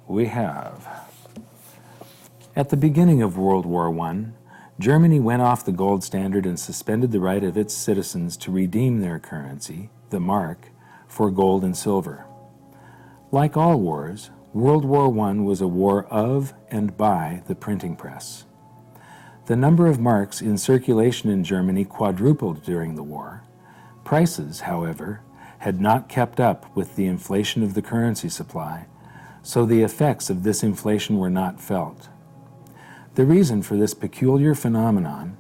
we have, at the beginning of World War I, Germany went off the gold standard and suspended the right of its citizens to redeem their currency, the mark, for gold and silver. Like all wars, World War I was a war of and by the printing press. The number of marks in circulation in Germany quadrupled during the war. Prices, however, had not kept up with the inflation of the currency supply, so the effects of this inflation were not felt. The reason for this peculiar phenomenon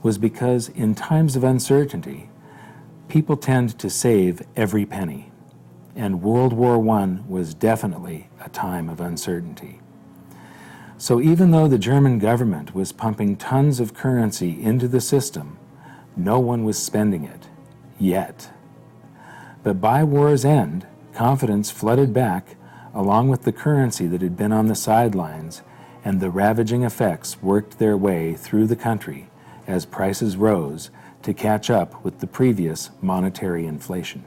was because in times of uncertainty, people tend to save every penny, and World War I was definitely a time of uncertainty. So even though the German government was pumping tons of currency into the system, no one was spending it, yet. But by war's end, confidence flooded back along with the currency that had been on the sidelines, and the ravaging effects worked their way through the country as prices rose to catch up with the previous monetary inflation.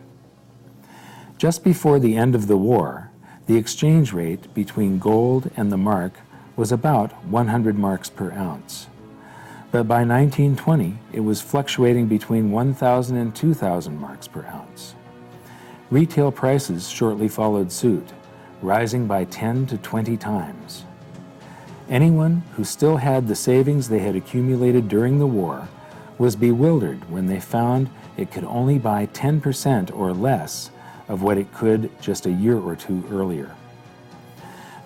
Just before the end of the war, the exchange rate between gold and the mark was about 100 marks per ounce. But by 1920, it was fluctuating between 1,000 and 2,000 marks per ounce. Retail prices shortly followed suit, rising by 10 to 20 times. Anyone who still had the savings they had accumulated during the war was bewildered when they found it could only buy 10% or less of what it could just a year or two earlier.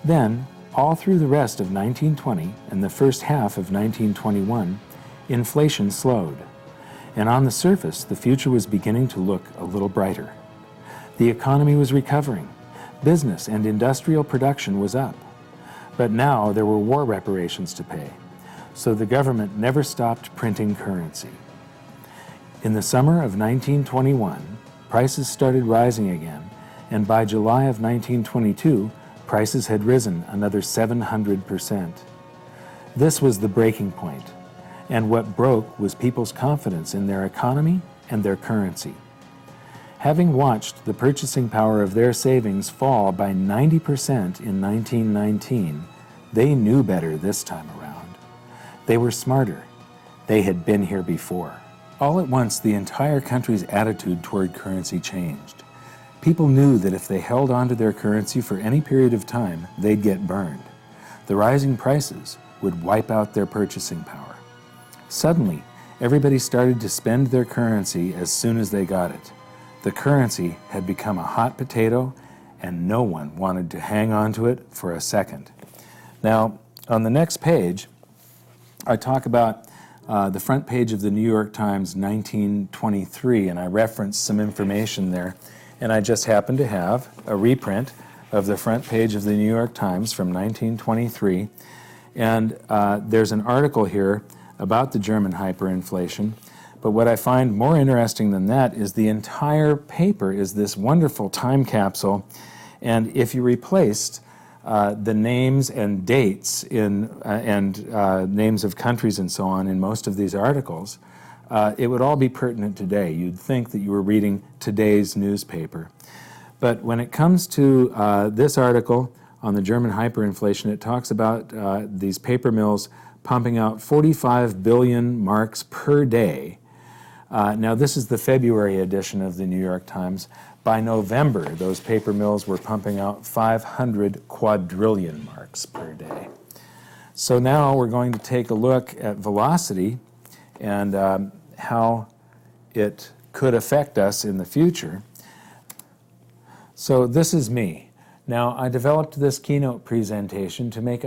Then, all through the rest of 1920 and the first half of 1921, inflation slowed, and on the surface the future was beginning to look a little brighter. The economy was recovering. Business and industrial production was up. But now there were war reparations to pay, so the government never stopped printing currency. In the summer of 1921, prices started rising again, and by July of 1922, prices had risen another 700%. This was the breaking point, and what broke was people's confidence in their economy and their currency. Having watched the purchasing power of their savings fall by 90% in 1919, they knew better this time around. They were smarter. They had been here before. All at once, the entire country's attitude toward currency changed. People knew that if they held on to their currency for any period of time, they'd get burned. The rising prices would wipe out their purchasing power. Suddenly, everybody started to spend their currency as soon as they got it. The currency had become a hot potato, and no one wanted to hang on to it for a second. Now, on the next page, I talk about the front page of the New York Times 1923, and I reference some information there. And I just happen to have a reprint of the front page of the New York Times from 1923. And there's an article here about the German hyperinflation. But what I find more interesting than that is the entire paper is this wonderful time capsule. And if you replaced the names and dates and names of countries and so on in most of these articles, it would all be pertinent today. You'd think that you were reading today's newspaper. But when it comes to this article on the German hyperinflation, it talks about these paper mills pumping out 45 billion marks per day. Now, this is the February edition of the New York Times. By November, those paper mills were pumping out 500 quadrillion marks per day. So now we're going to take a look at velocity and how it could affect us in the future. So this is me. Now, I developed this keynote presentation to make